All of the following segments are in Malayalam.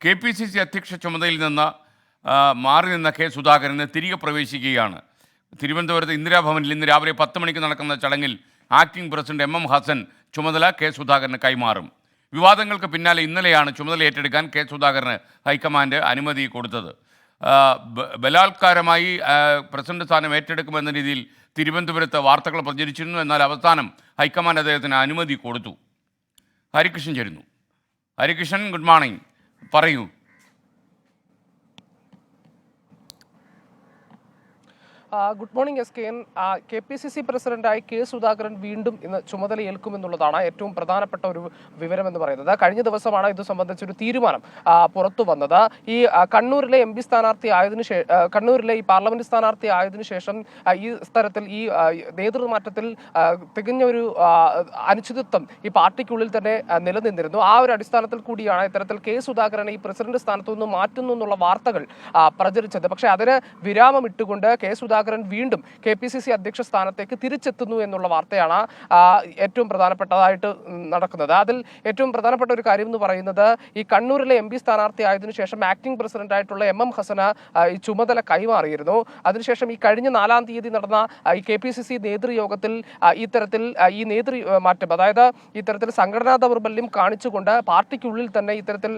KPCC അധ്യക്ഷ ചുമതലയിൽ നിന്ന് മാറി നിന്ന കെ സുധാകരന് തിരികെ പ്രവേശിക്കുകയാണ്. തിരുവനന്തപുരത്ത് ഇന്ദിരാഭവനിൽ ഇന്ന് രാവിലെ 10 മണിക്ക് നടക്കുന്ന ചടങ്ങിൽ ആക്ടിംഗ് പ്രസിഡന്റ് MM ഹസൻ ചുമതല കെ സുധാകരന് കൈമാറും. വിവാദങ്ങൾക്ക് പിന്നാലെ ഇന്നലെയാണ് ചുമതല ഏറ്റെടുക്കാൻ കെ സുധാകരന് ഹൈക്കമാൻഡ് അനുമതി കൊടുത്തത്. ബലാത്കാരമായി പ്രസിഡന്റ് സ്ഥാനം ഏറ്റെടുക്കുമെന്ന രീതിയിൽ തിരുവനന്തപുരത്ത് വാർത്തകൾ പ്രചരിച്ചിരുന്നു. എന്നാൽ അവസാനം ഹൈക്കമാൻഡ് അദ്ദേഹത്തിന് അനുമതി കൊടുത്തു. ഹരികൃഷ്ണൻ ചേരുന്നു. Harikrishnan, good morning. പറയൂ. Good morning SKN. KPCC പ്രസിഡന്റായി കെ സുധാകരൻ വീണ്ടും ഇന്ന് ചുമതലയേൽക്കുമെന്നുള്ളതാണ് ഏറ്റവും പ്രധാനപ്പെട്ട ഒരു വിവരമെന്ന് പറയുന്നത്. കഴിഞ്ഞ ദിവസമാണ് ഇത് സംബന്ധിച്ചൊരു തീരുമാനം പുറത്തു വന്നത്. ഈ കണ്ണൂരിലെ MP സ്ഥാനാർത്ഥി ആയതിനു ശേഷം, കണ്ണൂരിലെ ഈ പാർലമെന്റ് സ്ഥാനാർത്ഥി ആയതിനു ശേഷം ഈ തരത്തിൽ ഈ നേതൃമാറ്റത്തിൽ തികഞ്ഞൊരു അനിശ്ചിതത്വം ഈ പാർട്ടിക്കുള്ളിൽ തന്നെ നിലനിന്നിരുന്നു. ആ ഒരു അടിസ്ഥാനത്തിൽ കൂടിയാണ് ഇത്തരത്തിൽ കെ സുധാകരനെ ഈ പ്രസിഡന്റ് സ്ഥാനത്തു നിന്ന് മാറ്റുന്നു എന്നുള്ള വാർത്തകൾ പ്രചരിച്ചത്. പക്ഷേ അതിന് വിരാമം ഇട്ടുകൊണ്ട് കെ സുധാകരൻ വീണ്ടും KPCC അധ്യക്ഷ സ്ഥാനത്തേക്ക് തിരിച്ചെത്തുന്നു എന്നുള്ള വാർത്തയാണ് ഏറ്റവും പ്രധാനപ്പെട്ടതായിട്ട് നടക്കുന്നത്. അതിൽ ഏറ്റവും പ്രധാനപ്പെട്ട ഒരു കാര്യം എന്ന് പറയുന്നത്, ഈ കണ്ണൂരിലെ MP സ്ഥാനാർത്ഥി ആയതിനു ശേഷം ആക്ടിംഗ് പ്രസിഡന്റ് ആയിട്ടുള്ള MM ഹസന് ഈ ചുമതല കൈമാറിയിരുന്നു. അതിനുശേഷം ഈ കഴിഞ്ഞ 4-ാം തീയതി നടന്ന ഈ KPCC നേതൃയോഗത്തിൽ ഇത്തരത്തിൽ ഈ മാറ്റം, അതായത് ഇത്തരത്തിൽ സംഘടനാ ദൗർബല്യം കാണിച്ചുകൊണ്ട് പാർട്ടിക്കുള്ളിൽ തന്നെ ഇത്തരത്തിൽ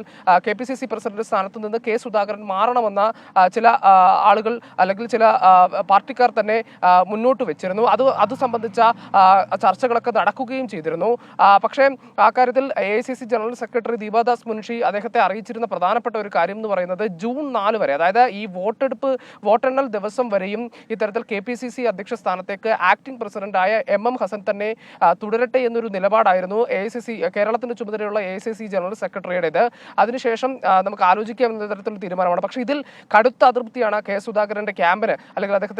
KPCC പ്രസിഡന്റ് സ്ഥാനത്ത് നിന്ന് കെ സുധാകരൻ മാറണമെന്ന ചില ആളുകൾ അല്ലെങ്കിൽ ചില പാർട്ടിക്കാർ തന്നെ മുന്നോട്ട് വെച്ചിരുന്നു. അത് സംബന്ധിച്ച ചർച്ചകളൊക്കെ നടക്കുകയും ചെയ്തിരുന്നു. പക്ഷേ ആ കാര്യത്തിൽ AICC general secretary Deepa Das Munshi അദ്ദേഹത്തെ അറിയിച്ചിരുന്ന പ്രധാനപ്പെട്ട ഒരു കാര്യം എന്ന് പറയുന്നത്, ജൂൺ 4 വരെ, അതായത് ഈ വോട്ടെണ്ണൽ ദിവസം വരെയും ഇത്തരത്തിൽ KPCC അധ്യക്ഷ സ്ഥാനത്തേക്ക് ആക്ടിംഗ് പ്രസിഡന്റായ MM ഹസൻ തന്നെ തുടരട്ടെ എന്നൊരു നിലപാടായിരുന്നു കേരളത്തിന്റെ ചുമതലയുള്ള AICC ജനറൽ സെക്രട്ടറിയുടേത്. അതിനുശേഷം നമുക്ക് ആലോചിക്കാവുന്ന തരത്തിലുള്ള തീരുമാനമാണ്. പക്ഷേ ഇതിൽ കടുത്ത അതൃപ്തിയാണ് കെ സുധാകരന്റെ ക്യാമ്പിന് അല്ലെങ്കിൽ അദ്ദേഹത്തിന്റെ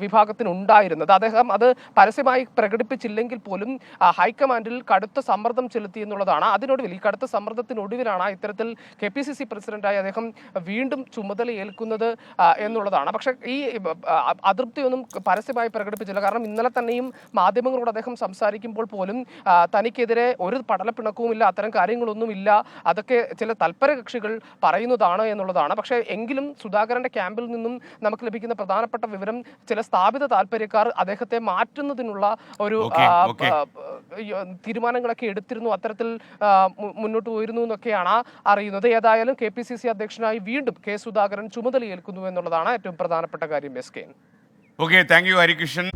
വിഭാഗത്തിന് ഉണ്ടായിരുന്നത്. അദ്ദേഹം അത് പരസ്യമായി പ്രകടിപ്പിച്ചില്ലെങ്കിൽ പോലും ഹൈക്കമാൻഡിൽ കടുത്ത സമ്മർദ്ദം ചെലുത്തി എന്നുള്ളതാണ്. ഈ കടുത്ത സമ്മർദ്ദത്തിനൊടുവിലാണ് ഇത്തരത്തിൽ KPCC പ്രസിഡന്റായി അദ്ദേഹം വീണ്ടും ചുമതലയേൽക്കുന്നത് എന്നുള്ളതാണ്. പക്ഷേ ഈ അതൃപ്തിയൊന്നും പരസ്യമായി പ്രകടിപ്പിച്ചില്ല. കാരണം ഇന്നലെ തന്നെയും മാധ്യമങ്ങളോട് അദ്ദേഹം സംസാരിക്കുമ്പോൾ പോലും തനിക്കെതിരെ ഒരു പടലപ്പിണക്കവുമില്ല, അത്തരം കാര്യങ്ങളൊന്നുമില്ല, അതൊക്കെ ചില തൽപര കക്ഷികൾ പറയുന്നതാണ് എന്നുള്ളതാണ്. പക്ഷേ എങ്കിലും സുധാകരന്റെ ക്യാമ്പിൽ നിന്നും നമുക്ക് ലഭിക്കുന്ന പ്രധാനപ്പെട്ട വിവരം, ചില സ്ഥാപിത താല്പര്യക്കാർ അദ്ദേഹത്തെ മാറ്റുന്നതിനുള്ള ഒരു തീരുമാനങ്ങളൊക്കെ എടുത്തിരുന്നു, അത്തരത്തിൽ മുന്നോട്ട് പോയിരുന്നു എന്നൊക്കെയാണ് അറിയുന്നത്. ഏതായാലും KPCC അധ്യക്ഷനായി വീണ്ടും കെ സുധാകരൻ ചുമതലയേൽക്കുന്നു എന്നുള്ളതാണ് ഏറ്റവും പ്രധാനപ്പെട്ട കാര്യം. Okay, thank you Harikrishnan.